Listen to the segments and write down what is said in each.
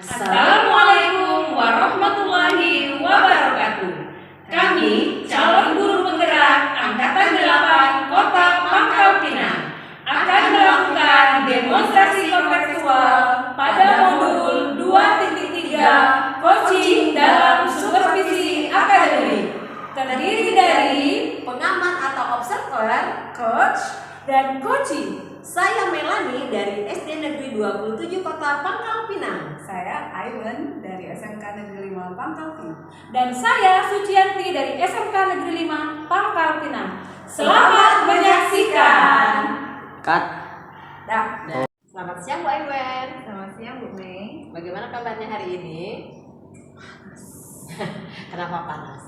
Assalamualaikum warahmatullahi wabarakatuh. Kami calon guru penggerak Angkatan 8 Kota Pangkal Pinang akan melakukan demonstrasi kontekstual pada modul 2.3 coaching dalam supervisi akademik, terdiri dari pengamat atau observer, coach dan coaching. Saya Melani dari SD Negeri 27 Kota Pangkal Pinang. Saya Aiwan dari SMK Negeri 5 Pangkal Pinang. Dan saya Sucianti dari SMK Negeri 5 Pangkal Pinang. Selamat menyaksikan. Cut. Selamat siang Bu Aiwan. Selamat siang Bu Mei. Bagaimana kabarnya hari ini? Kenapa panas?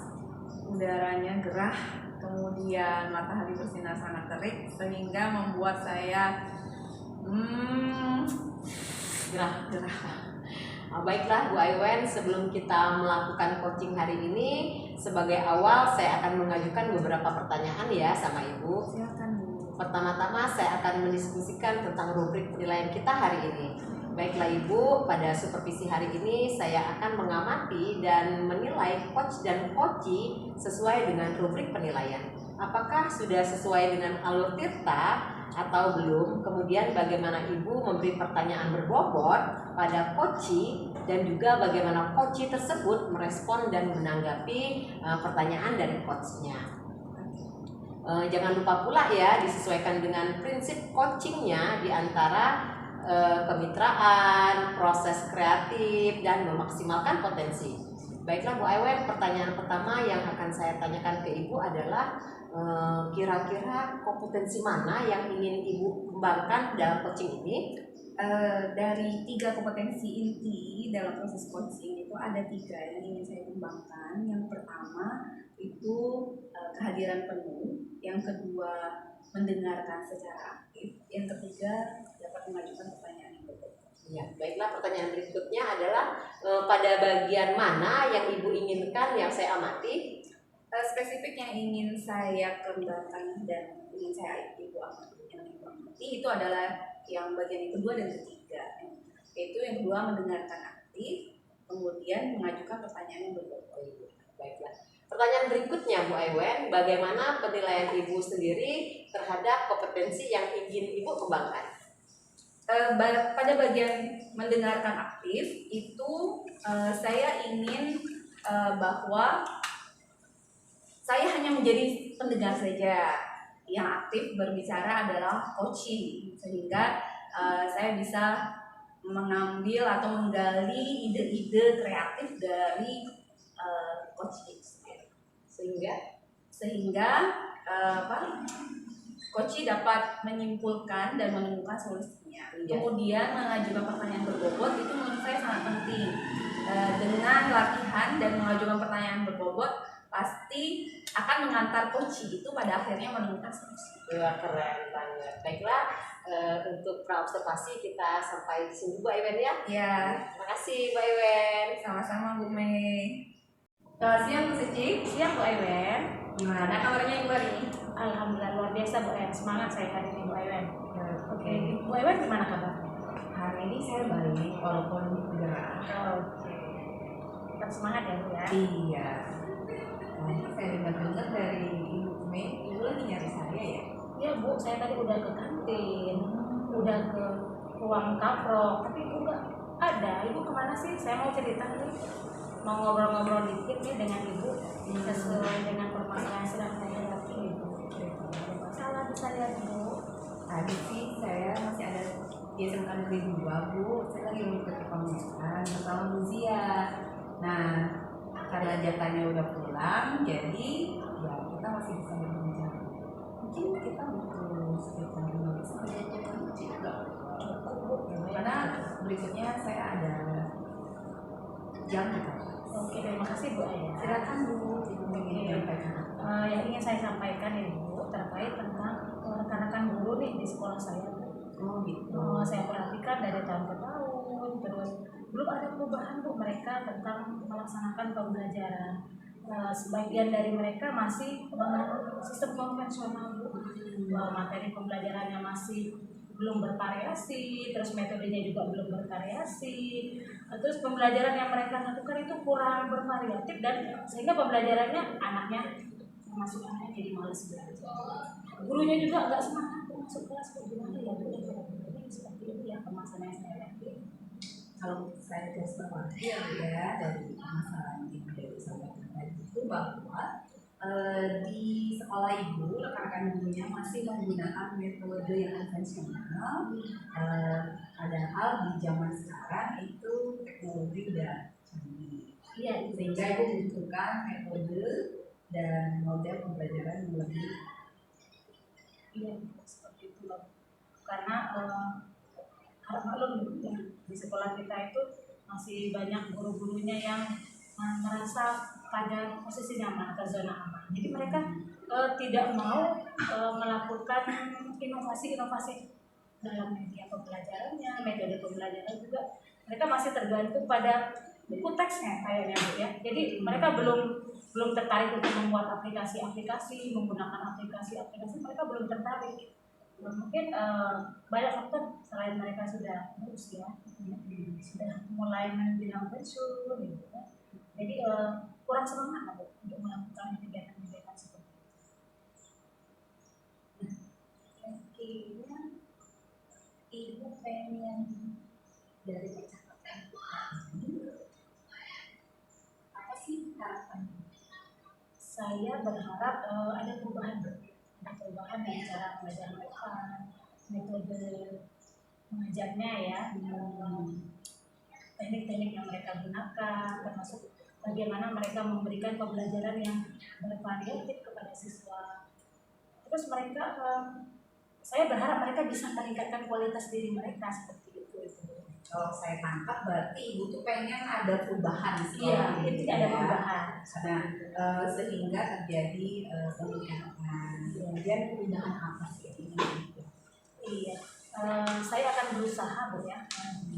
Udaranya gerah, kemudian matahari bersinar sangat terik sehingga membuat saya gerah. Baiklah Bu Aiwan, sebelum kita melakukan coaching hari ini, sebagai awal saya akan mengajukan beberapa pertanyaan ya sama Ibu. Silakan Bu. Pertama-tama saya akan mendiskusikan tentang rubrik penilaian kita hari ini. Baiklah Ibu, pada supervisi hari ini saya akan mengamati dan menilai coach dan coachee sesuai dengan rubrik penilaian. Apakah sudah sesuai dengan alur tirta atau belum? Kemudian bagaimana Ibu memberi pertanyaan berbobot pada coachee dan juga bagaimana coachee tersebut merespon dan menanggapi pertanyaan dari coachnya. Jangan lupa pula ya disesuaikan dengan prinsip coachingnya di antara kemitraan, proses kreatif, dan memaksimalkan potensi. Baiklah Bu Aiwan, pertanyaan pertama yang akan saya tanyakan ke Ibu adalah kira-kira kompetensi mana yang ingin Ibu kembangkan dalam coaching ini? Dari 3 kompetensi inti dalam proses coaching itu ada 3 yang ingin saya kembangkan. Yang pertama itu kehadiran penuh, yang kedua mendengarkan secara aktif, yang ketiga dapat mengajukan pertanyaan yang berbeda. Ya, baiklah, pertanyaan berikutnya adalah pada bagian mana yang Ibu inginkan yang saya amati? Spesifik yang ingin saya kembangkan dan ingin saya amati itu adalah yang bagian yang kedua dan ketiga, yaitu yang kedua mendengarkan aktif, kemudian mengajukan pertanyaan yang berbeda. Baiklah. Pertanyaan berikutnya Bu Aiwan, bagaimana penilaian Ibu sendiri terhadap kompetensi yang ingin Ibu kembangkan? Pada bagian mendengarkan aktif itu saya ingin bahwa saya hanya menjadi pendengar saja, yang aktif berbicara adalah coaching, sehingga saya bisa mengambil atau menggali ide-ide kreatif dari coaching, sehingga coaching dapat menyimpulkan dan menemukan solusinya. Kemudian mengajukan pertanyaan berbobot itu menurut saya sangat penting. Dengan latihan dan mengajukan pertanyaan berbobot pasti akan mengantar coaching itu pada akhirnya menemukan solusi. Wah, keren banget. Baiklah, untuk praobservasi kita sampai di sini Bu Aiwan ya. Ya, Terima kasih Bu Aiwan. sama-sama Bu Mei. Siang Bu Suci, siang Bu Aiwan. Gimana kabarnya Ibu hari ini? Alhamdulillah luar biasa Bu Aiwan, semangat saya hari ini Bu Aiwan. Oke, Bu Aiwan gimana kabar? Hari ini saya baik walaupun gerah. Oke, tetap semangat ya Bu ya. Iya. Tadi saya dengar dari Ibu Mei, Ibu lagi nyari saya ya? Iya Bu, saya tadi udah ke kantin, udah ke ruang kaprok, tapi Ibu nggak ada. Ibu kemana sih? Saya mau cerita nih, mau ngobrol-ngobrol dikit nih dengan Ibu sesuai dengan permasalahan yang sedang saya hadapi Ibu. Masalah bisa lihat Ibu. Tadi sih saya masih ada di SMK Negeri 2 Bu. Saya lagi mengikuti pemeriksaan bersama Bu Zia. Nah, karena jakanya udah pulang, jadi ya kita masih bisa berbincang. Mungkin kita butuh sekitar 15 menit juga. Karena berikutnya saya ada jam gitu. Oke, terima kasih Bu Aya. Silakan Bu, Ibu ingin menyampaikan apa? Yang ingin saya sampaikan Ibu terkait tentang rekan-rekan guru nih di sekolah saya. Oh gitu. Saya perhatikan dari tahun ke tahun, terus belum ada perubahan Bu mereka tentang melaksanakan pembelajaran. Sebagian dari mereka masih dengan sistem konvensional Bu. Materi pembelajarannya masih belum bervariasi, terus metodenya juga belum bervariasi, terus pembelajaran yang mereka lakukan itu kurang bervariatif dan sehingga pembelajarannya anaknya masuk anaknya jadi malas belajar. Gurunya juga nggak semangat masuk kelas bagaimana ya Bu? Jadi seperti itu ya permasalahan yang saya lihat. Kalau saya garis bawahi ya dari masalah yang dari sampaikan tadi itu bahwa di sekolah ibu rekan-rekan gurunya masih menggunakan metode yang konvensional, padahal di zaman sekarang itu teknologi udah canggih. Iya, Sehingga ibu membutuhkan metode dan model pembelajaran yang lebih. iya seperti itu loh. Karena harap maklum ya, di sekolah kita itu masih banyak guru-gurunya yang merasa pada posisi nyaman atau zona aman. Jadi mereka tidak mau melakukan inovasi-inovasi dalam media pembelajarannya, metode pembelajaran juga. Mereka masih tergantung pada buku teksnya kayaknya Bu ya. Jadi mereka belum tertarik untuk membuat aplikasi-aplikasi, menggunakan aplikasi-aplikasi, mereka belum tertarik. Mungkin banyak faktor selain mereka sudah berusia, sudah mulai menjelang pensiun gitu ya. Jadi kurang semangat Bu untuk melakukan kegiatan-kegiatan seperti itu. Nah, kayaknya ibu pengen dari percakapan ini apa sih harapannya? Saya berharap ada perubahan Bu. Ada perubahan dari cara mengajar mereka, metode mengajarnya ya, teknik-teknik yang mereka gunakan, termasuk bagaimana mereka memberikan pembelajaran yang bervariatif kepada siswa. Terus mereka, saya berharap mereka bisa meningkatkan kualitas diri mereka seperti itu. Kalau saya tangkap berarti ibu tuh pengen ada perubahan di Iya, sekolah itu ada perubahan. Nah, sehingga terjadi peningkatan. Kemudian perubahan apa sih ini? Iya, saya akan berusaha Bu ya.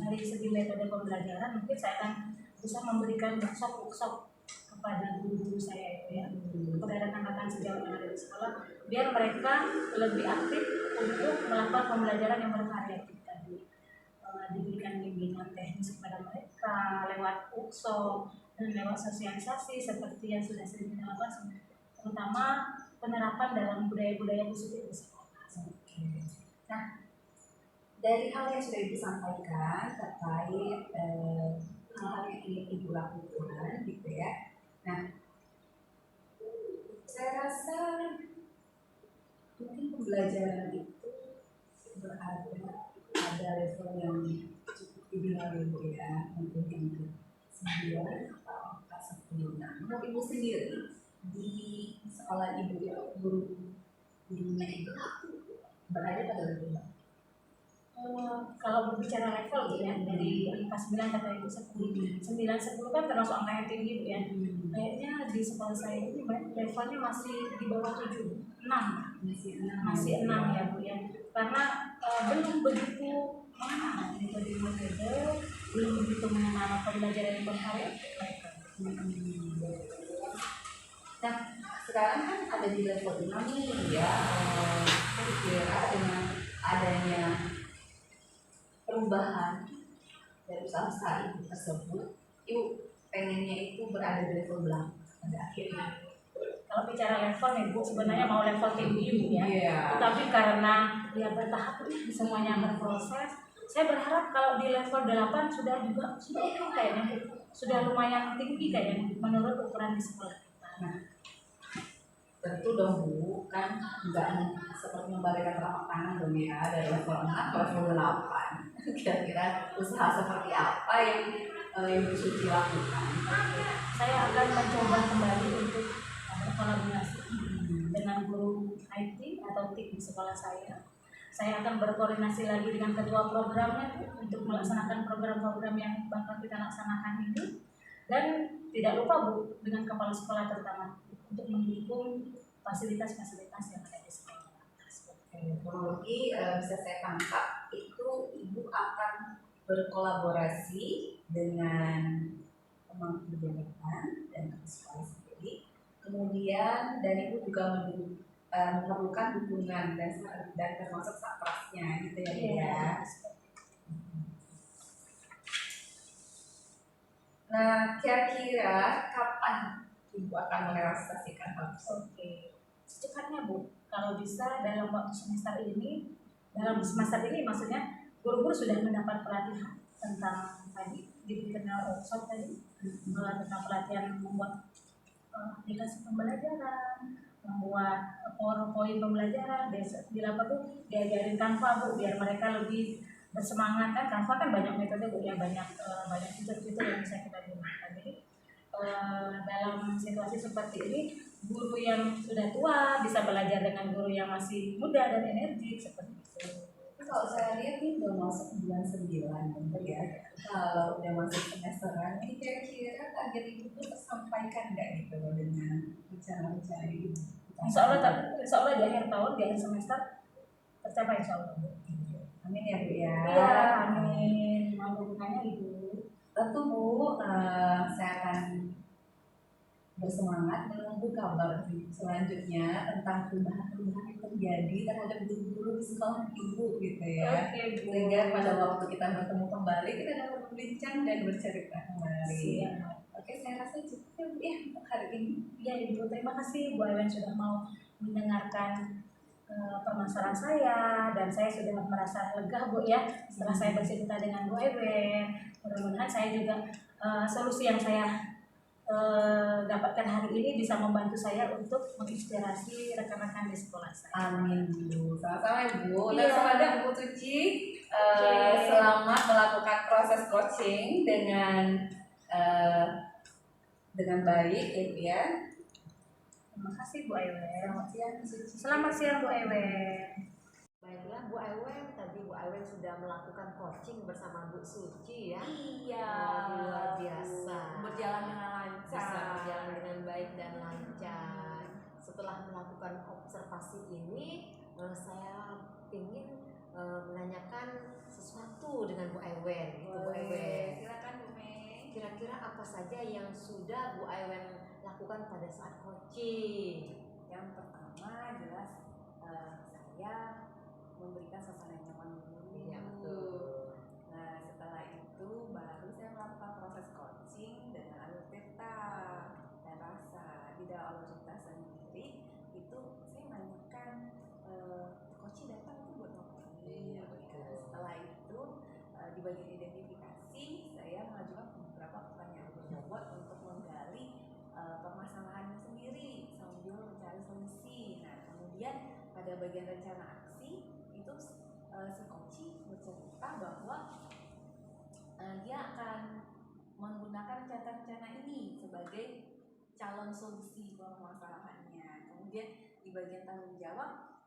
Dari segi metode pembelajaran mungkin saya akan bisa memberikan workshop kepada guru-guru saya itu ya, kepada rekan-rekan sejawat yang ada di sekolah, biar mereka lebih aktif untuk melakukan pembelajaran yang bervariatif tadi. Diberikan bimbingan teknis kepada mereka lewat workshop dan lewat sosialisasi seperti yang sudah sering kita lakukan, terutama penerapan dalam budaya-budaya positif di sekolah. Nah, dari hal yang sudah disampaikan terkait hal yang ingin ibu lakukan, gitu ya. Nah, saya rasa mungkin pembelajaran itu berada pada level yang cukup ideal ibu ya, mungkin yang ke-9 atau ke-10. Nah, menurut ibu sendiri di sekolah ibu ya, gurunya itu berada pada level berapa? Kalau berbicara level ya, dari angka 9 kata ibu 10, 9, 10 kan termasuk angka yang tinggi Bu ya. Kayaknya di sekolah saya ini levelnya masih di bawah 7, 6. Masih 6 ya Bu ya. Karena belum begitu mengenal metode, belum begitu mengenal pembelajaran yang bervariatif mereka. Nah, sekarang kan ada di level 6 nih ya. Kira-kira dengan adanya perubahan dari usaha ibu tersebut, ibu pengennya itu berada di level berapa pada akhirnya? Kalau bicara level nih Bu, sebenarnya mau level tinggi Bu ya. Yeah. Tapi karena ya bertahap semuanya berproses, saya berharap kalau di level 8 sudah oke kayaknya Bu. Sudah lumayan tinggi kayaknya menurut ukuran di sekolah kita. Nah, tentu dong Bu, kan nggak seperti membalikan telapak tangan dong ya, dari level 6 ke level 8. Kira-kira usaha seperti apa yang Ibu Suci lakukan? Saya akan mencoba kembali untuk berkolaborasi dengan guru IT atau TIK di sekolah saya. Saya akan berkoordinasi lagi dengan ketua programnya untuk melaksanakan program-program yang bakal kita laksanakan ini. Dan tidak lupa Bu, dengan kepala sekolah terutama untuk mendukung fasilitas-fasilitas yang ada di sekolah. Kronologi bisa saya tangkap itu ibu akan berkolaborasi dengan pemangku kebijakan dan sekolah sendiri. Kemudian dan ibu juga memerlukan dukungan dan termasuk saprasnya gitu ya Bu Iya. ya. Nah, kira-kira kapan Ibu akan merealisasikan hal tersebut? Oke, secepatnya Bu. Kalau bisa dalam waktu semester ini, maksudnya guru-guru sudah mendapat pelatihan tentang tadi digital workshop tadi, tentang pelatihan membuat aplikasi pembelajaran, membuat PowerPoint pembelajaran. Bila perlu diajarin Canva Bu, biar mereka lebih bersemangat. Kan Canva kan banyak metode Bu ya, banyak fitur-fitur yang bisa kita gunakan. Jadi dalam situasi seperti ini, guru yang sudah tua bisa belajar dengan guru yang masih muda dan energik seperti itu. Kalau saya lihat ini udah masuk bulan 9 ya. Kalau udah masuk semesteran, ini kira-kira target Ibu tuh tersampaikan nggak gitu loh dengan rencana-rencana Ibu? Insya Allah di akhir tahun, di akhir semester tercapai insya Allah. Amin ya Bu ya. Iya, amin. Mau dukungannya Ibu. Tentu Bu, saya akan bersemangat menunggu kabar selanjutnya tentang perubahan-perubahan yang terjadi terhadap guru-guru di sekolah Ibu gitu ya. Oke, Bu. Sehingga pada waktu kita bertemu kembali kita dapat berbincang dan bercerita kembali. Siap. Oke, saya rasa cukup ya Bu ya untuk hari ini. Ya Ibu, terima kasih Bu Ewen sudah mau mendengarkan permasalahan saya, dan saya sudah merasa lega Bu ya setelah saya bercerita dengan Bu Ewen. Mudah-mudahan saya juga solusi yang saya dapatkan hari ini bisa membantu saya untuk menginspirasi rekan-rekan di sekolah saya. Amin Bu. Sama-sama Bu. Iya. Dan kepada Bu Tuci, selamat melakukan proses coaching dengan baik ya Bu ya. Terima kasih Bu Ewen. Selamat siang Bu Suci. Selamat siang Bu Ewen. Baiklah Bu Ewen, tadi Bu Ewen sudah melakukan coaching bersama Bu Suci ya. Iya. Luar biasa. Berjalan dengan lancar. Bisa berjalan dengan baik dan lancar. Setelah melakukan observasi ini, saya ingin menanyakan sesuatu dengan Bu Ewen. Gitu, Bu Ewen. Silakan Bu Mei. Kira-kira apa saja yang sudah Bu Ewen lakukan pada saat coaching? Yang pertama jelas saya memberikan suasana yang nyaman dulu. Iya, betul. Nah setelah itu baru saya melakukan proses coaching dengan alur theta dan rasa. Di dalam alur theta sendiri itu saya menanyakan coaching datang itu buat apa? Iya, betul. Setelah itu di bagian identifikasi saya mengajukan beberapa pertanyaan bobot untuk menggali permasalahannya sendiri sambil mencari solusi. Nah kemudian pada bagian rencana aksi itu si coaching bercerita bahwa dia akan menggunakan rencana-rencana ini sebagai calon solusi permasalahannya. Kemudian di bagian tanggung jawab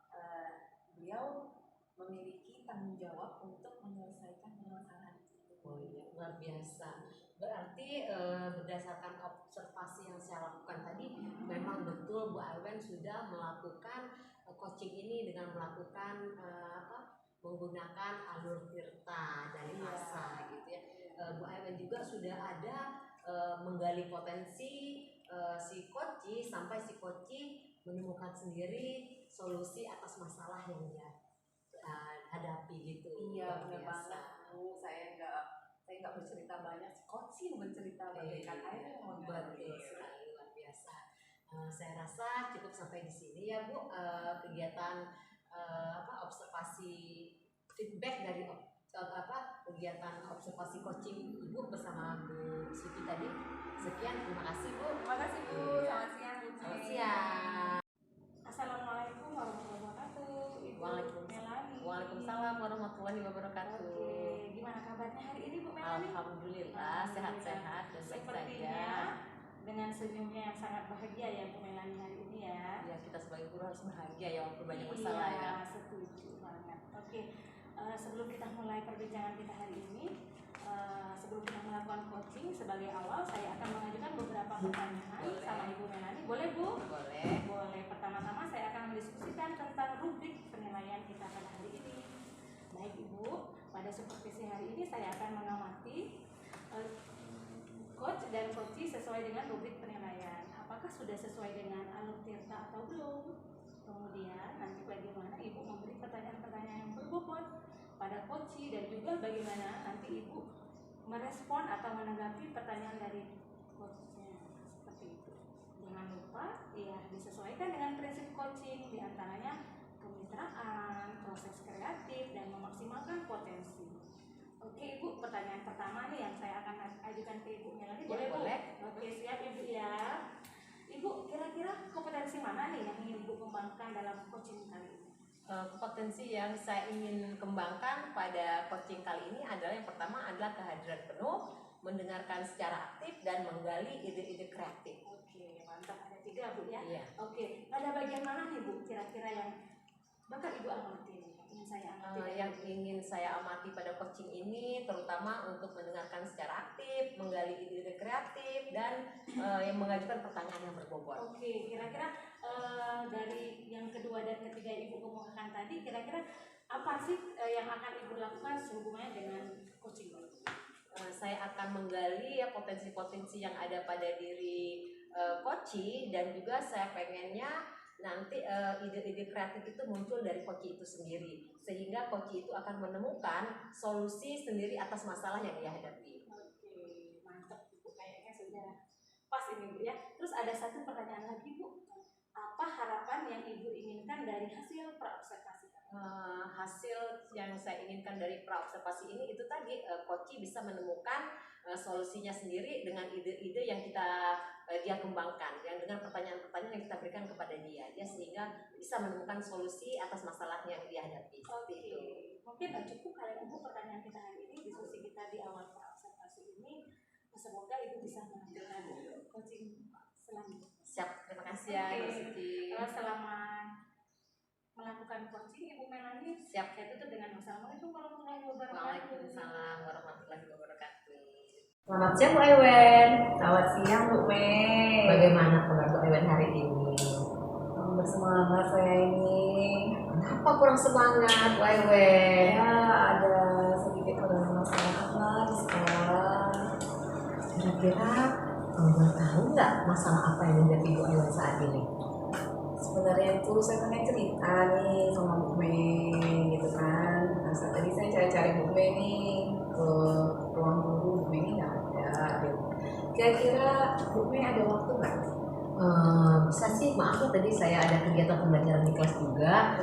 beliau memiliki tanggung jawab untuk menyelesaikan permasalahan itu. Oh iya, luar biasa. Berarti berdasarkan observasi yang saya lakukan tadi, memang betul Bu Ewen sudah melakukan coaching ini dengan melakukan menggunakan alur tirta dari rasa gitu ya. Bu Ewen juga sudah ada menggali potensi si coach sampai si coach menemukan sendiri solusi atas masalah yang dia hadapi gitu. Iya, Luar benar biasa. banget Bu. Saya nggak bercerita banyak, si coach yang bercerita bagaikan air yang Betul sekali, luar biasa. Saya rasa cukup sampai di sini ya Bu, kegiatan observasi feedback dari kegiatan observasi coaching Ibu bersama Bu Suci tadi. Sekian, terima kasih Bu. Terima kasih Bu. Selamat siang Bu. Selamat siang. Assalamualaikum warahmatullahi wabarakatuh. Ibu Melani. Waalaikumsalam warahmatullahi wabarakatuh. Oke, gimana kabarnya hari ini Bu Melani? Alhamdulillah sehat-sehat dan baik Sepertinya saja. dengan senyumnya yang sangat bahagia ya Bu Melani hari ini ya. Ya, kita sebagai guru harus bahagia ya walaupun banyak masalah ya. Iya, setuju banget. Oke, sebelum kita mulai perbincangan kita hari ini, sebelum kita melakukan coaching, sebagai awal saya akan mengajukan beberapa pertanyaan sama Ibu Melani. Boleh Bu? Boleh. Boleh. Pertama-tama saya akan mendiskusikan tentang rubrik penilaian kita pada hari ini. Baik Ibu, pada supervisi hari ini saya akan mengamati coach dan coachee sesuai dengan rubrik penilaian. Apakah sudah sesuai dengan alur tirta atau belum? Kemudian nanti bagaimana Ibu memberi pertanyaan-pertanyaan yang berbobot pada Koci dan juga bagaimana nanti Ibu merespon atau menanggapi pertanyaan dari coachnya seperti itu. Jangan lupa ya disesuaikan dengan prinsip coaching, diantaranya kemitraan, proses kreatif, dan memaksimalkan potensi. Oke Ibu, pertanyaan pertama nih yang saya akan ajukan ke Ibunya lagi. Boleh Bu? Oke, siap Ibu ya. Ibu, kira-kira kompetensi mana nih yang ingin Ibu kembangkan dalam coaching kali ini? Kompetensi yang saya ingin kembangkan pada coaching kali ini adalah yang pertama adalah kehadiran penuh, mendengarkan secara aktif, dan menggali ide-ide kreatif. Oke, mantap. Ada 3 Bu ya? Iya. Oke, ada bagian mana nih Bu kira-kira yang bakal Ibu amati nih? Ingin saya amati. Yang ingin saya amati pada coaching ini terutama untuk mendengarkan secara aktif, menggali ide-ide kreatif, dan yang mengajukan pertanyaan yang berbobot. Oke, kira-kira dari yang kedua dan ketiga Ibu kemukakan tadi, kira-kira apa sih yang akan Ibu lakukan sehubungannya dengan coaching? Saya akan menggali ya potensi-potensi yang ada pada diri Koci, dan juga saya pengennya nanti ide-ide kreatif itu muncul dari Koci itu sendiri, sehingga Koci itu akan menemukan solusi sendiri atas masalah yang dia hadapi. Oke, mantap Ibu, kayaknya sudah pas ini Bu ya. Terus ada satu pertanyaan lagi Bu, apa harapan yang Ibu inginkan dari hasil praobservasi? Hasil yang saya inginkan dari praobservasi ini itu tadi Koci bisa menemukan solusinya sendiri dengan ide-ide yang dia kembangkan, yang dengan pertanyaan-pertanyaan yang kita berikan kepada dia sehingga bisa menemukan solusi atas masalah yang dia hadapi. Oke, mungkin cukup kali Ibu pertanyaan kita hari ini, diskusi kita di awal praobservasi ini. Semoga Ibu bisa menampilkan coaching selanjutnya. Siap, terima kasih ya Ibu Siti. Selama melakukan coaching Ibu Melani siap, saya tutup dengan wassalamualaikum warahmatullahi wabarakatuh. Waalaikumsalam warahmatullahi wabarakatuh. Selamat siang Bu Ewen. Selamat siang Bu Mei. Bagaimana kabar Bu Ewen hari ini? Bersemangat saya ini. Kenapa kurang semangat Bu Ewen? Ya ada sedikit masalah lah di sekolah. Kira-kira boleh tahu nggak masalah apa yang menjadi Bu Ewen saat ini? Sebenarnya itu saya pengen cerita nih sama Bu Mei gitu kan. Nah tadi saya cari-cari Bu Mei nih ke ruang guru, Bu Mei nggak ada gitu. Kira-kira Bu Mei ada waktu nggak? Bisa sih, maaf ya tadi saya ada kegiatan pembelajaran di kelas juga.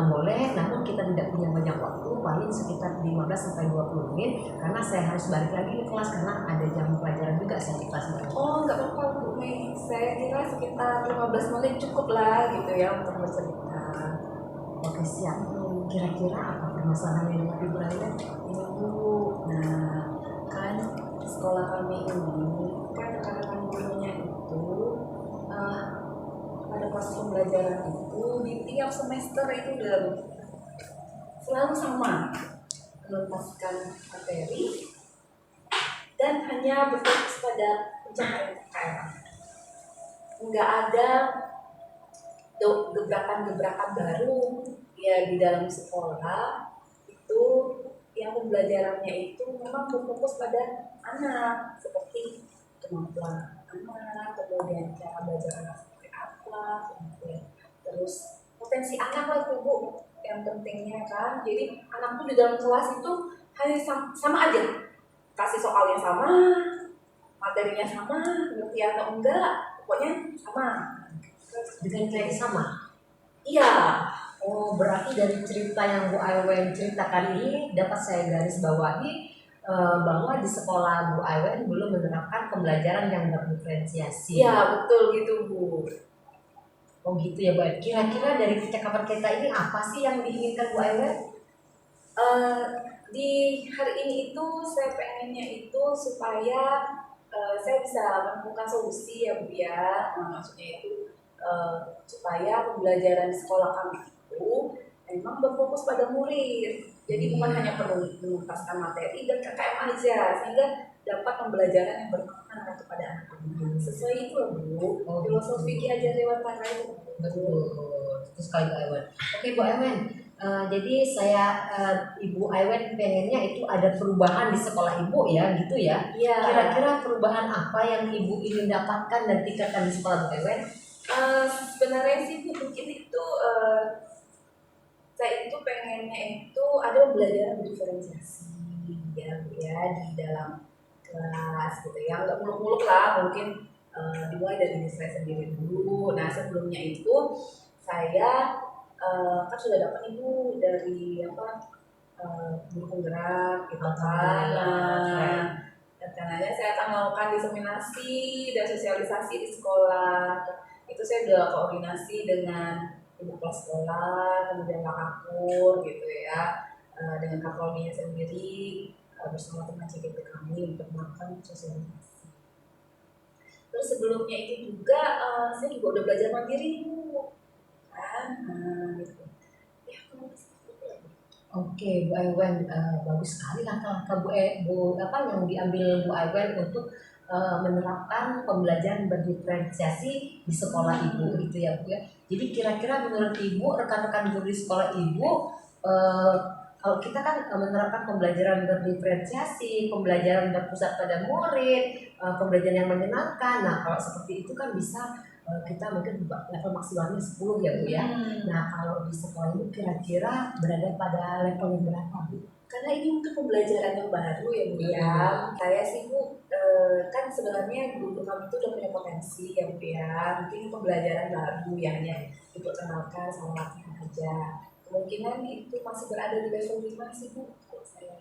Boleh, namun kita tidak punya banyak waktu, paling sekitar 15-20 menit karena saya harus balik lagi ke kelas karena ada jam pelajaran juga saya di kelas baru. Oh nggak apa-apa Bu Mei, saya kira sekitar 15 menit cukup lah gitu ya untuk bercerita. Oke siap. Kira-kira apa permasalahan yang Ibu Raya? Ini Bu, nah kan sekolah kami ini kan rekan-rekan gurunya itu pada proses pembelajaran itu di tiap semester itu udah selalu sama menuntaskan materi dan hanya berfokus pada pencapaian KKM. Nggak ada gebrakan-gebrakan baru ya di dalam sekolah itu. Yang pembelajarannya itu memang berfokus pada anak, seperti kemampuan anak, kemudian cara belajar anak seperti apa, kemudian terus potensi anak lah tuh Bu yang pentingnya kan. Jadi anak tuh di dalam kelas itu hanya sama aja, kasih soalnya sama, materinya sama, ngerti atau enggak, pokoknya sama. Dengan nilai sama? Iya. Oh, berarti dari cerita yang Bu Ewen ceritakan ini dapat saya garis bawahi bahwa di sekolah Bu Ewen belum menerapkan pembelajaran yang berdiferensiasi. Iya, betul gitu Bu. Oh gitu ya Bu. Kira-kira dari percakapan kita ini apa sih yang diinginkan Bu Ewen? Di hari ini itu saya pengennya itu supaya saya bisa menemukan solusi ya Bu ya. Maksudnya itu supaya pembelajaran di sekolah kami itu memang berfokus pada murid. Jadi bukan hanya perlu menuntaskan materi dan KKM aja, sehingga dapat pembelajaran yang bermakna kepada anak-anak. Sesuai itu loh Bu, filosofi Ki Hajar Dewantara itu. Betul, itu sekali Bu Ewen. Oke Bu Ewen, jadi saya Ibu Ewen pengennya itu ada perubahan di sekolah Ibu ya, gitu ya? Iya. Kira-kira perubahan apa yang Ibu ingin dapatkan dan tingkatkan di sekolah Bu Ewen? Sebenarnya sih Bu, mungkin itu saya itu pengennya itu ada pembelajaran berdiferensiasi ya Bu ya di dalam kelas gitu ya, nggak muluk-muluk lah, mungkin dimulai dari diri saya sendiri dulu. Nah sebelumnya itu saya kan sudah dapat ibu dari guru penggerak gitu kan. Nah, rencananya saya akan melakukan diseminasi dan sosialisasi di sekolah. Itu saya udah koordinasi dengan ibu kepala sekolah, kemudian Kak Kapur gitu ya, dengan Kak Prodinya sendiri bersama teman CGP kami untuk melakukan sosialisasi. Terus sebelumnya itu juga saya juga udah belajar mandiri Bu, kan, gitu. Ya, kamu Oke, Bu Aiwen, bagus sekali langkah-langkah yang diambil Bu Aiwen untuk menerapkan pembelajaran berdiferensiasi di sekolah Ibu gitu ya Bu ya. Jadi kira-kira menurut Ibu, rekan-rekan guru di sekolah Ibu, eh, kalau kita kan menerapkan pembelajaran berdiferensiasi, pembelajaran berpusat pada murid, pembelajaran yang menyenangkan. Nah, kalau seperti itu kan bisa kita mungkin level maksimalnya 10 ya Bu ya. Nah, kalau di sekolah ini kira-kira berada pada level yang berapa Bu? Karena ini untuk pembelajaran yang baru ya Bu ya. Saya sih Bu, kan sebenarnya guru kami itu udah punya potensi ya Bu ya. Mungkin pembelajaran baru yang hanya diperkenalkan sama latihan aja. Kemungkinan itu masih berada di level 5 sih Bu. Kalau saya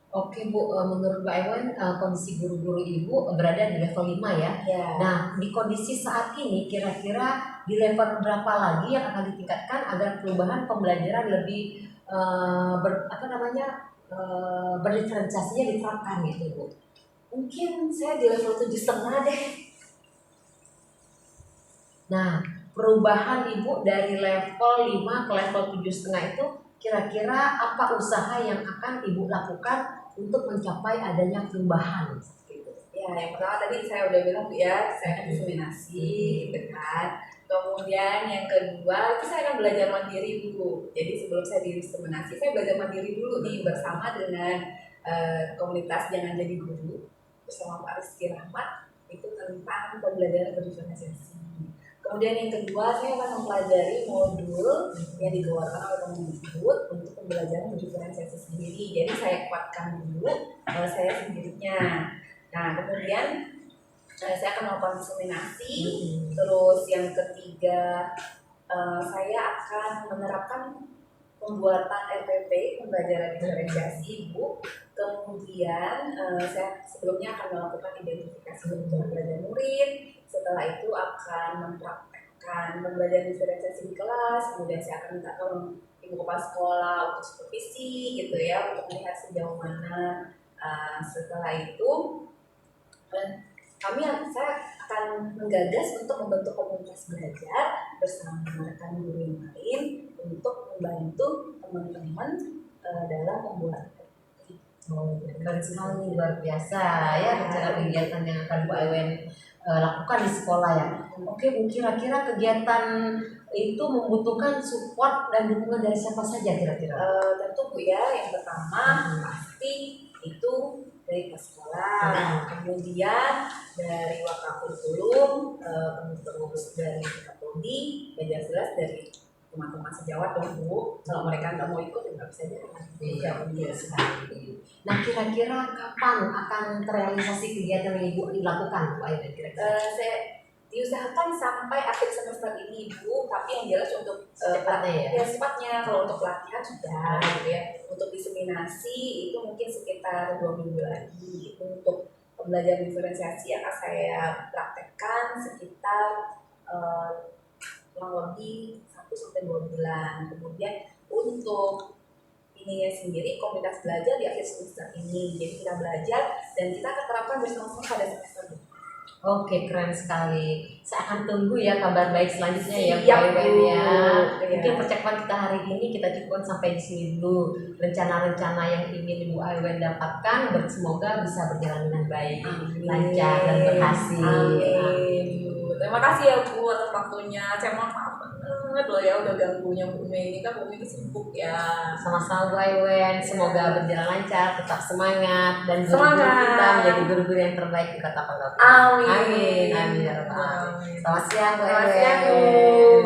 Oke Bu, menurut Mbak Ewan kondisi guru-guru Ibu berada di level 5 ya. ya. Nah, di kondisi saat ini kira-kira di level berapa lagi yang akan ditingkatkan agar perubahan pembelajaran lebih berdiferensiasinya diterapkan gitu Bu? Mungkin saya di level 7,5 deh. Nah, perubahan Ibu dari level 5 ke level 7,5 itu kira-kira apa usaha yang akan Ibu lakukan untuk mencapai adanya perubahan? Ya, yang pertama tadi saya udah bilang Bu ya, saya akan diseminasi gitu kan. Kemudian yang kedua itu saya akan belajar mandiri Bu. Jadi sebelum saya diseminasi, saya belajar mandiri dulu nih bersama dengan komunitas Jangan Jadi Guru bersama Pak Rizky Rahmat, itu tentang pembelajaran berdiferensiasi. Kemudian yang kedua, saya akan mempelajari modul yang dikeluarkan oleh Kemendikbud untuk pembelajaran berdiferensiasi sendiri. Jadi saya kuatkan dulu saya sendirinya. Nah, kemudian saya akan melakukan diseminasi. Terus yang ketiga, saya akan menerapkan pembuatan RPP, pembelajaran diferensiasi Bu. Kemudian saya sebelumnya akan melakukan identifikasi kebutuhan belajar murid. Setelah itu akan mempraktekkan pembelajaran diferensiasi di kelas. Kemudian saya akan minta tolong ibu kepala sekolah untuk supervisi gitu ya, untuk melihat sejauh mana. Setelah itu saya akan menggagas untuk membentuk komunitas belajar bersama rekan guru yang lain untuk membantu teman-teman dalam membuat. Keren sekali, luar biasa ya rencana kegiatan yang akan Bu Aiwen lakukan di sekolah ya. Oke Bu, kira-kira kegiatan itu membutuhkan support dan dukungan dari siapa saja kira-kira? Tentu Bu ya, yang pertama pasti itu dari kelas sekolah, kemudian dari wakakurikulum, terus dari Kapoldi, dan jelas dari teman-teman sejawat dong Bu. Kalau mereka nggak mau ikut ya nggak bisa jalan. Iya sekali. Nah, kira-kira kapan akan terrealisasi kegiatan yang Ibu dilakukan Bu Aiwen kira-kira? Saya diusahakan sampai akhir semester ini Bu, tapi yang jelas untuk secepatnya ya secepatnya. Kalau untuk pelatihan sudah gitu ya. Untuk diseminasi itu mungkin sekitar 2 minggu lagi. Untuk pembelajaran diferensiasi akan saya praktekkan sekitar kurang lebih 1-2 bulan. Kemudian untuk ininya sendiri komunitas belajar di akhir semester ini. Jadi kita belajar dan kita akan terapkan bersama-sama pada semester depan. Oke, keren sekali. Saya akan tunggu ya kabar baik selanjutnya ya Bu Siap, Aiwen Bu. ya. Ya. Mungkin percakapan kita hari ini kita cukupkan sampai di sini dulu. Rencana-rencana yang ingin Bu Aiwen dapatkan semoga bisa berjalan dengan baik, lancar dan berhasil. Amin. Terima kasih ya Bu atas waktunya. Saya mohon maaf banget. banget loh ya udah ganggunya Bu Mei. Ini kan Bu Mei sibuk ya. Sama-sama Bu Aiwen, semoga berjalan lancar, tetap semangat dan guru-guru Semangat. kita menjadi guru-guru yang terbaik di Kota Pangkal Pinang. Amin. Amin. Amin ya rabbal alamin. Selamat siang Bu Selamat siang, Bu. Aiwen.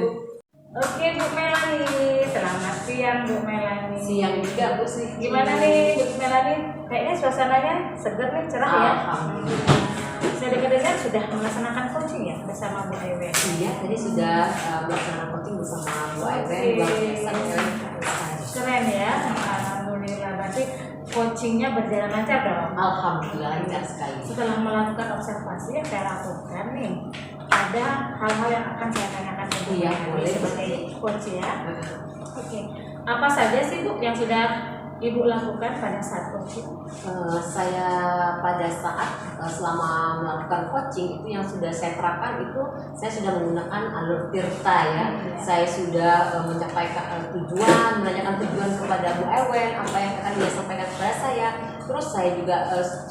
Oke Bu Melani, selamat siang Bu Melani. Siang juga Bu Sri. Gimana nih Bu Melani? Kayaknya suasananya seger nih, cerah ya. Alhamdulillah. Saya dengar-dengar sudah melaksanakan coaching ya bersama Bu Aiwen. Iya, tadi sudah melaksanakan coaching bersama Bu Aiwen. Luar biasa Bu Aiwen. Keren ya, alhamdulillah. Berarti coachingnya berjalan lancar dong. Alhamdulillah lancar sekali. Setelah melakukan observasi yang saya lakukan nih, ada hal-hal yang akan saya tanyakan ke Bu Iya, Melani boleh. sebagai coach ya. Oke, apa saja sih Bu yang sudah Ibu lakukan pada saat coaching? Saya pada saat selama melakukan coaching itu yang sudah saya terapkan itu saya sudah menggunakan alur Tirta ya. Saya sudah menyampaikan tujuan, menanyakan tujuan kepada Bu Aiwen apa yang akan dia sampaikan kepada saya. Terus saya juga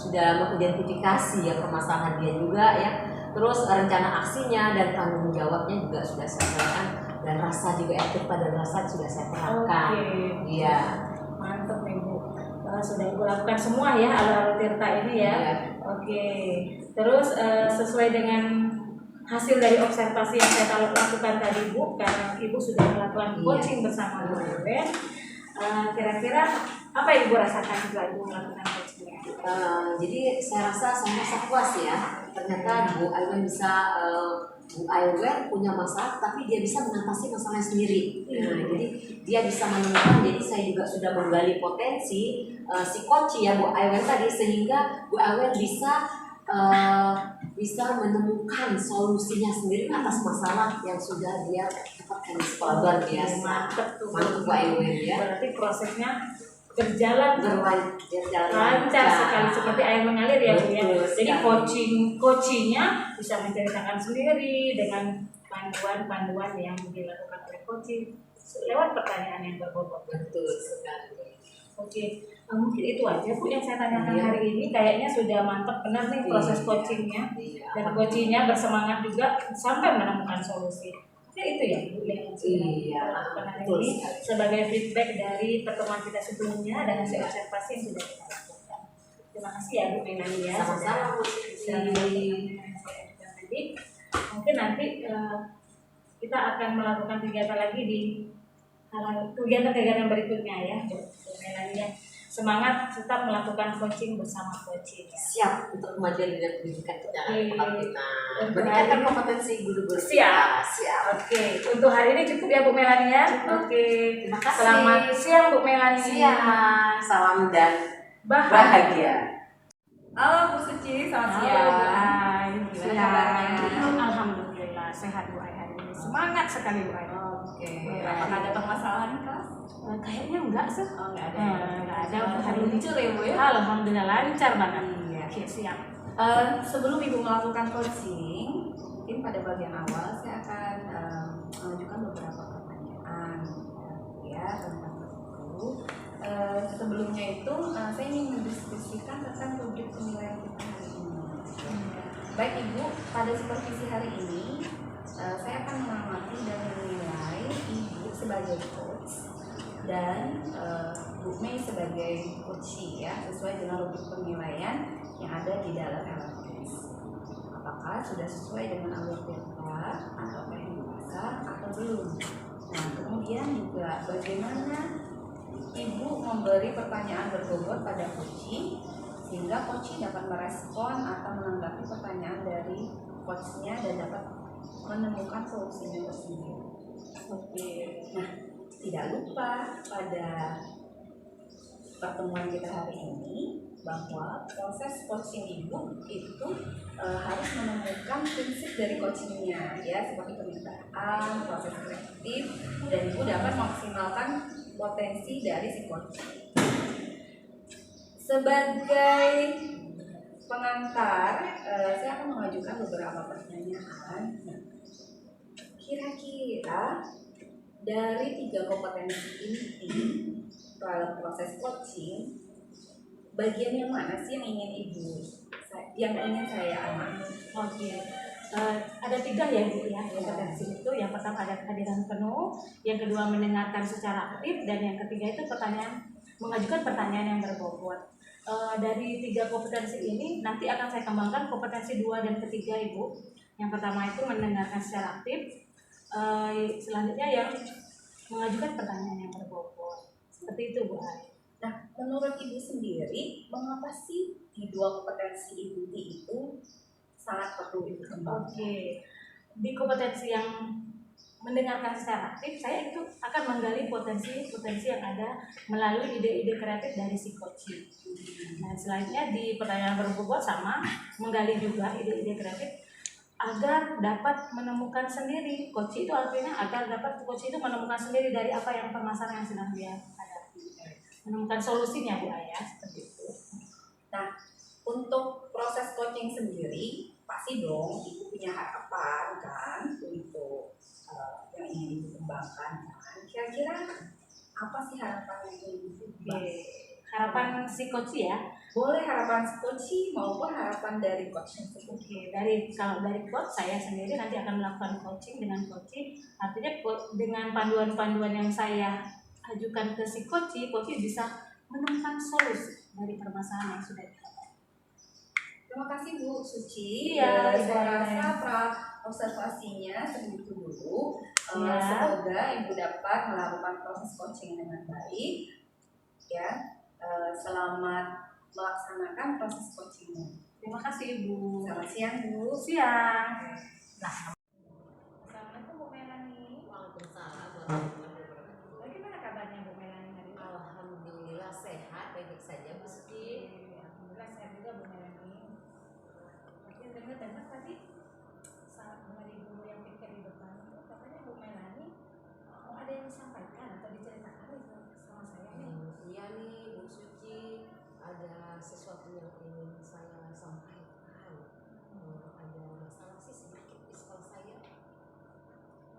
sudah mengidentifikasi ya permasalahan dia juga ya. Terus rencana aksinya dan tanggung jawabnya juga sudah saya terapkan dan rasa juga aktif pada rasa sudah saya terapkan. Iya. Mantap nih Bu. Sudah Ibu lakukan semua ya alur-alur Tirta ini ya. Iya. Oke. Terus sesuai dengan hasil dari observasi yang saya lakukan tadi Bu, karena Ibu sudah melakukan coaching bersama Bu Aiwen, kira-kira apa yang Ibu rasakan setelah Ibu melakukan coachingnya? Jadi saya rasa puas ya. Ternyata Bu Aiwen bisa Bu Aiwen punya masalah, tapi dia bisa mengatasi masalahnya sendiri. Jadi dia bisa menemukan. Jadi saya juga sudah menggali potensi si coach ya Bu Aiwen tadi, sehingga Bu Aiwen bisa menemukan solusinya sendiri atas masalah yang sudah dia dapatkan di sekolah. Luar biasa. Mantap tuh. Mantap Bu Aiwen ya. Berarti prosesnya berjalan lancar lancar sekali seperti air mengalir ya Bu ya. Betul Jadi sekali. coachingnya bisa menceritakan sendiri dengan panduan yang dilakukan oleh coaching lewat pertanyaan yang berbobot. Betul sekali. Oke, mungkin itu aja Bu yang saya tanyakan Iya. hari ini. Kayaknya sudah mantap benar nih proses coachingnya, Iya. dan coachingnya bersemangat juga sampai menemukan solusi. Ya itu ya Bu yang sudah Iya, lakukan hari betul ini sekali. sebagai feedback dari pertemuan kita sebelumnya dan hasil observasi yang sudah kita lakukan. Terima kasih ya Bu Melani ya. Sama-sama Bu sudah Sri. tadi. Mungkin nanti kita akan melakukan kegiatan lagi di kegiatan berikutnya ya Bu Melani ya. Semangat tetap melakukan coaching bersama coaching ya. Siap untuk kemajuan bidang pendidikan kita tempat kita. Untuk Meningkatkan hari ini- kompetensi guru-guru Siap. kita. Siap. Oke, untuk hari ini cukup ya Bu Melani ya. Oke, Terima kasih. selamat siang Bu Melani. Siang. Salam dan Bahagia. bahagia. Halo Bu Suci, selamat Halo, siang. Bu Ai. Gimana kabarnya? Alhamdulillah sehat Bu Ai hari ini. Semangat sekali Bu Ai. Oke, apakah ada permasalahan kelas? Kayaknya enggak sih. Oh, nggak ada. Enggak ada hari ini. Lucu ya Bu ya? Alhamdulillah lancar banget. Iya. Oke, siap. Sebelum Ibu melakukan coaching, mungkin pada bagian awal saya akan mengajukan beberapa pertanyaan ya tentang itu. Sebelumnya itu saya ingin mendiskusikan tentang rubrik penilaian kita hari ini. Baik Ibu, pada supervisi hari ini saya akan mengamati dan menilai Ibu sebagai coach dan Bu Mei sebagai coachee ya, sesuai dengan rubrik penilaian yang ada di dalam LMS. Apakah sudah sesuai dengan alur Tirta atau yang dipasang atau belum? Nah, kemudian juga bagaimana Ibu memberi pertanyaan berbobot pada coachee sehingga coachee dapat merespon atau menanggapi pertanyaan dari coachnya dan dapat menemukan solusinya tersendiri. Oke, nah tidak lupa pada pertemuan kita hari ini bahwa proses coaching Ibu itu harus menemukan prinsip dari coachingnya ya, seperti permintaan, proses kreatif, dan Ibu dapat maksimalkan potensi dari si coaching. Sebagai pengantar, saya akan mengajukan beberapa pertanyaan. Nah, kira-kira dari 3 kompetensi inti dalam proses coaching, bagian yang mana sih yang ingin saya amati? Oke. ada 3 ya Bu ya kompetensi itu. Yang pertama ada kehadiran penuh, yang kedua mendengarkan secara aktif, dan yang ketiga itu mengajukan pertanyaan yang berbobot. Dari 3 kompetensi ini nanti akan saya kembangkan kompetensi 2 dan ketiga Ibu. Yang pertama itu mendengarkan secara aktif, selanjutnya yang mengajukan pertanyaan yang berbobot. Seperti itu Bu Ai. Nah, menurut Ibu sendiri, mengapa sih di 2 kompetensi Ibu itu sangat perlu dikembangkan? Oke, di kompetensi yang mendengarkan secara aktif, saya itu akan menggali potensi yang ada melalui ide-ide kreatif dari si coaching. Nah, selanjutnya di pertanyaan berbobot sama, menggali juga ide-ide kreatif agar dapat menemukan sendiri. Coaching itu artinya agar dapat coaching itu menemukan sendiri dari apa yang permasalahan yang sedang dia hadapi. Menemukan solusinya Bu Ayah, seperti itu. Nah, untuk proses coaching sendiri, pasti dong Ibu punya harapan kan untuk yang ingin dikembangkan kan. Kira-kira apa sih harapan yang ingin dikembangkan? Harapan si coach ya. Boleh harapan si coach maupun harapan dari coachnya sendiri. Oke, kalau dari coach saya sendiri nanti akan melakukan coaching dengan coaching. Artinya dengan panduan-panduan yang saya ajukan ke si coach bisa menemukan solusi dari permasalahan yang sudah dihadapi. Terima kasih Bu Suci. Iya, Saya rasa observasinya segitu dulu. Semoga Ibu dapat melakukan proses coaching dengan baik. Ya, selamat melaksanakan proses coachingnya. Terima kasih Ibu. Selamat siang Bu. Siang. Assalamualaikum Bu Melani. Waalaikumsalam warahmatullahi wabarakatuh. Bagaimana kabarnya Bu Melani hari ini? Alhamdulillah sehat, baik-baik saja Bu Suci. Alhamdulillah sehat juga Bu Melani. Mungkin dengar tadi saat dari guru yang pikir di depan itu katanya Bu Melani mau ada yang disampaikan atau diceritakan itu sama saya nih. Iya nih Bu Suci, ada sesuatu yang ingin saya sampaikan. Ada masalah sih sedikit di sekolah saya.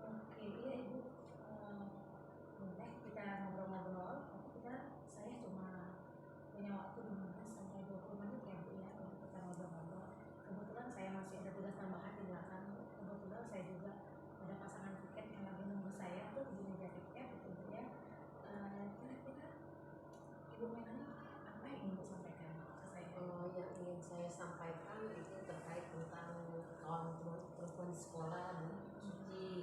Oke, iya Ibu. Boleh kita ngobrol-ngobrol. Saya cuma punya waktu 15 sampai 20 menit ya Bu ya untuk kita ngobrol-ngobrol. Kebetulan saya masih ada tugas tambahan di belakang. Kebetulan saya juga ada pasangan tiket yang lagi nunggu saya tuh di meja tiket gitu Bu ya. Kira-kira Ibu Melani apa yang ingin sampaikan ke saya? Yang ingin saya sampaikan itu terkait tentang kawan perempuan di sekolah Bu Suci.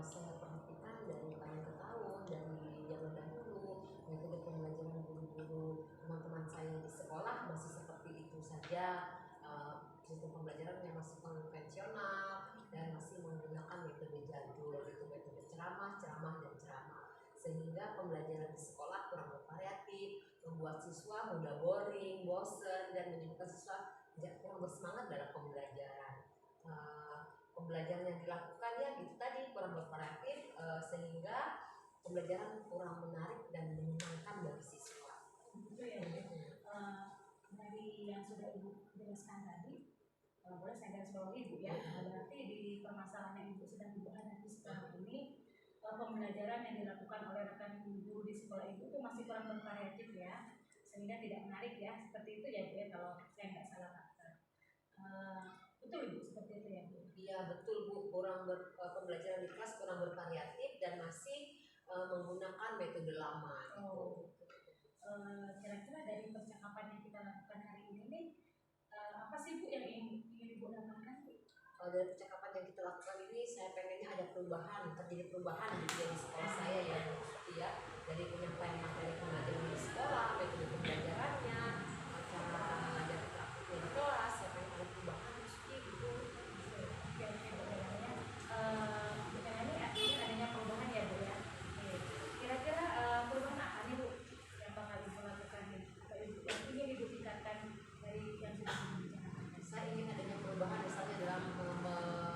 Saya perhatikan dari tahun ke tahun, dari zaman dahulu, metode pembelajaran guru-guru teman-teman saya di sekolah masih seperti itu saja. Sistem pembelajaran yang masih konvensional dan masih menggunakan metode jadul, itu metode ceramah, dan ceramah, sehingga pembelajaran di sekolah kurang bervariatif, membuat siswa mudah boring, bosen, dan menyebabkan siswa kurang bersemangat dalam pembelajaran. Pembelajaran yang dilakukan ya itu tadi kurang bervariatif, sehingga pembelajaran kurang menarik dan menyenangkan bagi siswa. Itu ya Bu. Dari yang sudah Ibu jelaskan tadi, boleh saya garis bawahi Ibu ya. Berarti di permasalahan yang Ibu sedang Ibu hadapi sekarang ini, pembelajaran yang dilakukan oleh rekan guru di sekolah Ibu itu masih kurang bervariatif ya, sehingga tidak menarik ya. Seperti itu ya Bu ya, kalau saya nggak salah kata. Betul Ibu, seperti itu ya Bu. Iya betul Bu, pembelajaran di kelas kurang bervariatif dan masih menggunakan metode lama. Kira-kira dari percakapan yang kita lakukan hari ini nih, apa sih Bu yang ingin Ibu dapatkan Bu? Dari percakapan yang kita lakukan ini, saya pengennya ada terjadi perubahan di sekolah saya ya Bu. Ya, dari penyampaian materi pembelajaran di sekolah, metode pembelajarannya, cara mengajar praktiknya di kelas, saya pengen ada perubahan gitu. Oke, perbedaannya ini artinya adanya perubahan ya Bu ya. Kira-kira perubahan apa nih Bu yang bakal Ibu lakukan nih? Yang ingin Ibu tingkatkan dari yang sudah dibicarakan? Saya ingin adanya perubahan misalnya dalam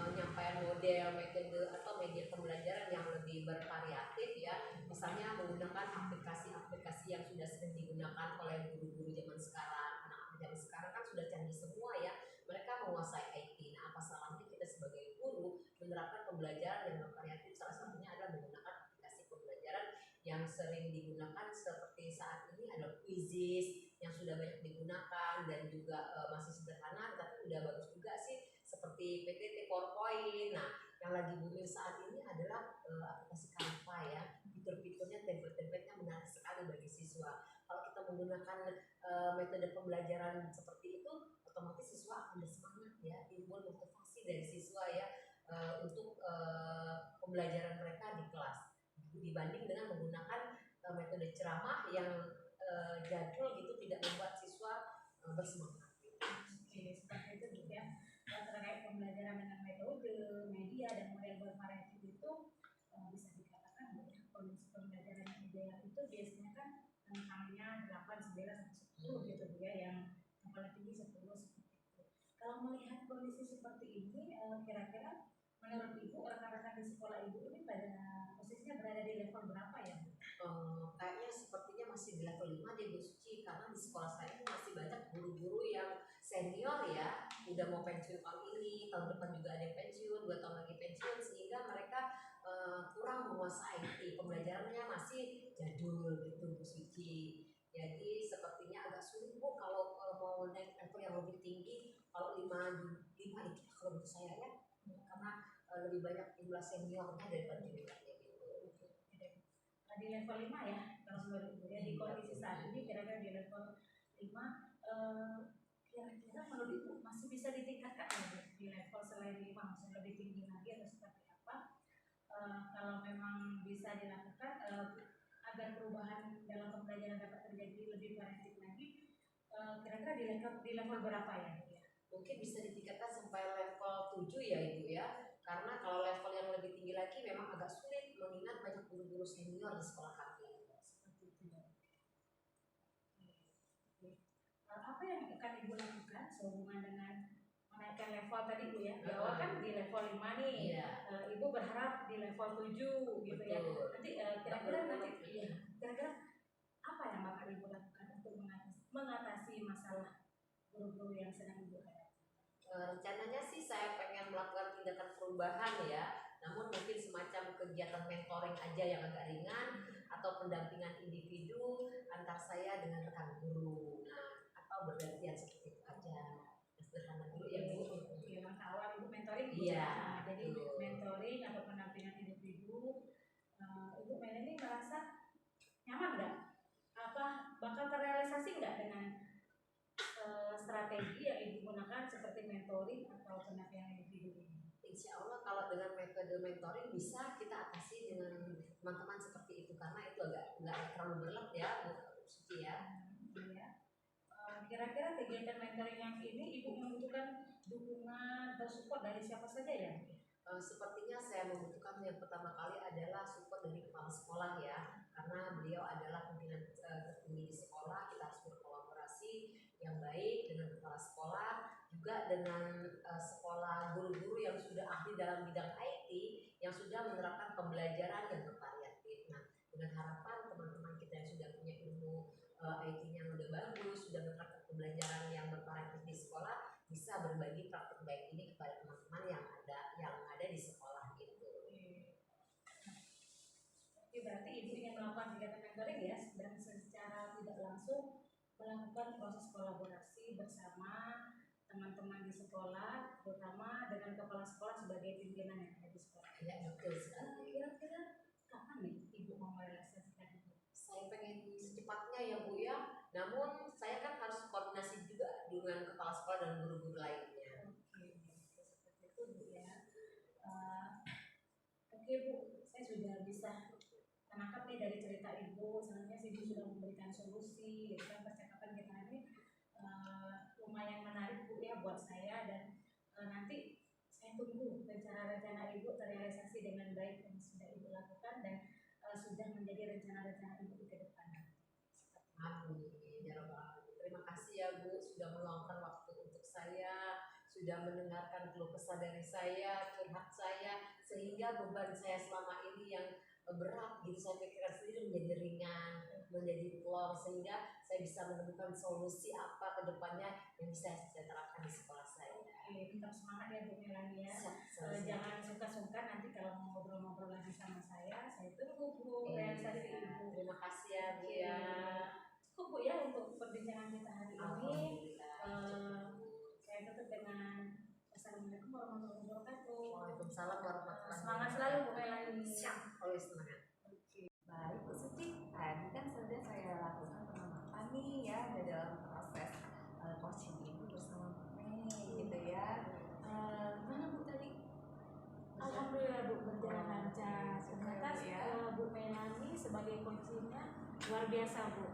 menyampaikan model, metode atau media pembelajaran yang lebih bervariatif ya. Misalnya menggunakan aplikasi-aplikasi yang sudah sering digunakan oleh guru-guru zaman sekarang. Anak-anak zaman sekarang kan sudah canggih semua ya. Mereka menguasai IT. Nah, apa salahnya kita sebagai guru menerapkan pembelajaran yang bervariatif? Salah satunya adalah menggunakan aplikasi pembelajaran yang sering digunakan seperti saat ini ada Quizizz yang sudah banyak digunakan dan juga masih sederhana tapi udah bagus juga sih, seperti seperti PTT, PowerPoint. Nah, yang lagi booming saat ini adalah aplikasi Canva ya. Fitur-fiturnya, template-templatenya menarik sekali bagi siswa. Kalau kita menggunakan metode pembelajaran seperti itu, otomatis siswa akan bersemangat ya, timbul motivasi dari siswa ya untuk pembelajaran mereka di kelas dibanding dengan menggunakan metode ceramah yang jadul gitu, tidak membuat siswa bersemangat. Oke, seperti itu Bu ya. Terkait pembelajaran dengan metode, media dan model bervariatif itu bisa dikatakan Bu ya, kondisi pembelajaran yang ideal itu biasanya kan rentangnya 8, 9 sampai 10 gitu Bu ya, yang paling tinggi 10 seperti itu. Kalau melihat kondisi seperti ini, kira-kira menurut Ibu, rekan-rekan di sekolah Ibu ini pada posisinya berada di level berapa ya Bu? Kayaknya sepertinya masih di level 5 deh Bu Suci, karena di sekolah saya ini masih banyak guru-guru yang senior ya, udah mau pensiun tahun ini, tahun depan juga ada yang pensiun, 2 tahun lagi pensiun, sehingga mereka kurang menguasai IT, pembelajarannya masih jadul gitu Bu Suci. Jadi sepertinya agak sulit Bu kalau mau naik level yang lebih tinggi. Kalau 5 itu kalau menurut saya ya, karena lebih banyak jumlah seniornya daripada juniornya gitu. Di level 5 ya, kalau menurut Ibu ya, di kondisi saat ini kira-kira di level 5, kira-kira menurut Ibu masih bisa ditingkatkan ya Bu? Di level selain 5 maksudnya lebih tinggi lagi atau seperti apa? Kalau memang bisa dilakukan agar perubahan dalam pembelajaran dapat terjadi lebih variatif lagi, kira-kira di level berapa ya Bu ya? Mungkin bisa ditingkatkan sampai level 7 ya Ibu ya, karena kalau level yang lebih tinggi lagi memang agak sulit mengingat banyak guru-guru senior di sekolah kami. Seperti itu ya. Apa yang akan Ibu lakukan sehubungan dengan menaikkan level tadi Bu ya? Di awal kan di level 5 nih, Iya. Ibu berharap di level 7 gitu ya. Betul. Nanti kira-kira apa yang bakal Ibu lakukan untuk mengatasi masalah guru-guru yang sedang Ibu hadapi? Rencananya sih saya pengen melakukan tindakan perubahan ya, namun mungkin semacam kegiatan mentoring aja yang agak ringan atau pendampingan individu antar saya dengan rekan guru. Nah, atau bergantian seperti itu aja. Sederhana dulu ya Bu. Oke, langkah awal Ibu mentoring Bu. Iya. Nah, jadi Betul. mentoring atau pendampingan individu, Ibu Melanie merasa nyaman nggak? Apa bakal terrealisasi nggak dengan strategi yang Ibu gunakan seperti mentoring atau pendampingan individu ini? Insya Allah kalau dengan metode mentoring bisa kita atasi dengan teman-teman seperti itu, karena itu agak nggak terlalu berat ya Bu Suci ya. Ya. Kira-kira kegiatan mentoring yang ini Ibu membutuhkan dukungan atau support dari siapa saja ya? Sepertinya saya membutuhkan yang pertama kali adalah support dari kepala sekolah ya, karena beliau adalah pimpinan tertinggi di sekolah. Kita harus berkolaborasi yang baik dengan kepala sekolah, juga dengan sekolah guru-guru yang sudah ahli dalam bidang IT, yang sudah menerapkan pembelajaran yang bervariatif. Nah, dengan harapan teman-teman kita yang sudah punya ilmu IT-nya yang udah bagus, sudah menerapkan pembelajaran yang bervariatif di sekolah, bisa berbagi praktik baik ini kepada teman-teman yang ada di sekolah gitu. Oke, berarti Ibu ingin melakukan kegiatan mentoring ya, dan secara tidak langsung melakukan proses kolaborasi bersama teman-teman di sekolah, terutama dengan kepala sekolah sebagai pimpinan yang ada di sekolah. Ya, betul sekali. Kira-kira kapan nih Ibu mau merealisasikan itu? Saya pengen secepatnya ya Bu ya, namun saya kan harus koordinasi juga dengan kepala sekolah dan guru-guru lainnya. Oke, seperti itu Bu ya. Oke Bu, saya sudah bisa menangkap nih dari cerita Ibu. Sebenarnya Ibu sudah memberikan solusi, gitu kan. Percakapan kita ini lumayan menarik Bu ya buat saya, dan nanti saya tunggu rencana-rencana Ibu terrealisasi dengan baik yang sudah Ibu lakukan dan sudah menjadi rencana-rencana Ibu ke depan. Amin. Ya Rabbal Alamin. Terima kasih ya Bu sudah meluangkan waktu untuk saya, sudah mendengarkan keluh kesah dari saya, curhat saya, sehingga beban saya selama ini yang berat gitu saya pikirkan sendiri menjadi ringan, menjadi plong, sehingga saya bisa menemukan solusi apa ke depannya yang bisa saya terapkan di sekolah saya. Oke, tetap semangat ya Bu Melanie ya. Jangan sungkan-sungkan, nanti kalau mau ngobrol-ngobrol lagi sama saya tunggu Bu realisasi Ibu. Terima kasih ya Bu ya. Cukup Bu ya untuk perbincangan kita hari ini. Saya tutup dengan Assalamualaikum warahmatullahi wabarakatuh. Waalaikumsalam warahmatullahi Semangat selalu Bu Melani. Siap, always semangat. Baik Bu Suci, tadi kan sudah saya lakukan pengamatan nih ya dalam proses coaching Ibu bersama Bu Mei gitu ya. Gimana Bu tadi? Alhamdulillah Bu berjalan lancar. Ternyata Ya. Bu Melani sebagai coachingnya luar biasa Bu.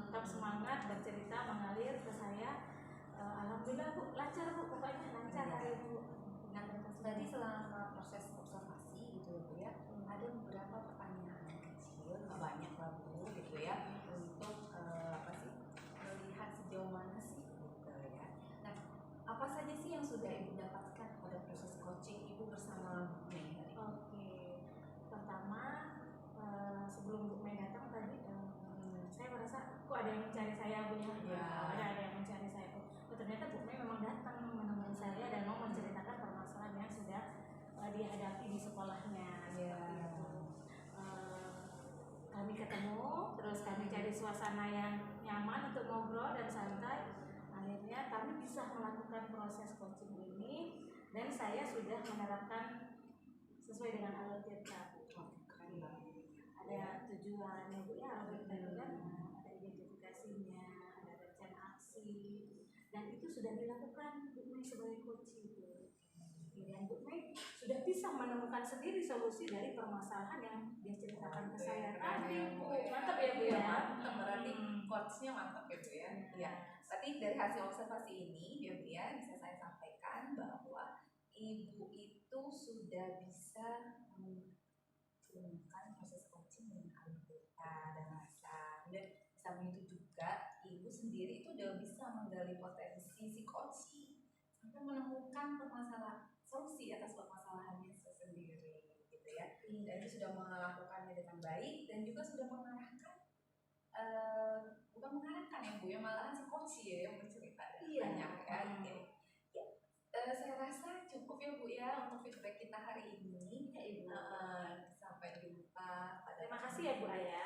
Tetap semangat bercerita mengalir ke saya. Alhamdulillah Bu lancar Bu, pokoknya lancar hari Bu. Nah, tadi selama proses observasi gitu ya Bu ya, ada beberapa pertanyaan kecil, nggak banyak lah Bu gitu ya, untuk apa sih melihat sejauh mana sih gitu ya. Nah, apa saja sih yang sudah Ibu dapatkan pada proses coaching Ibu bersama Bu Mei hari ini? Oke, pertama sebelum Bu Mei datang tadi saya merasa kok ada yang mencari saya Bu ya. Ya. Ada yang mencari saya. Oh, ternyata Bu Mei memang datang menemui saya dan mau menceritakan permasalahan yang sudah dia hadapi di sekolahnya. Ya. Seperti itu. Kami ketemu, terus kami cari suasana yang nyaman untuk ngobrol dan santai. Akhirnya kami bisa melakukan proses coaching ini dan saya sudah menerapkan sesuai dengan alur kita. Keren banget. Ada tujuannya Bu ya, alur kita kan ada identifikasinya, ada rencana aksi, dan itu sudah dilakukan Bu Mei sebagai coach itu. Dan Bu Mei sudah bisa menemukan sendiri solusi dari permasalahan yang dia ceritakan ke saya tadi Bu. Mantap ya Bu ya. Mantap, berarti coachnya mantap ya Bu ya. Iya. Berarti dari hasil observasi ini ya Bu ya, bisa saya sampaikan bahwa Ibu itu sudah bisa menggunakan proses coaching dengan alur kita dan rasa. Dan bisa begitu juga Ibu sendiri itu udah bisa menggali potensi si coaching sampai menemukan solusi atas permasalahannya sendiri gitu ya. Dan itu sudah melakukannya dengan baik dan juga sudah mengarahkan bukan mengarahkan ya Bu ya, malahan si coach ya yang bercerita banyak kan. Ya, saya rasa cukup ya Bu ya untuk feedback kita hari ini. Ya Ibu. Sampai jumpa pada Terima kasih ya Bu Aya.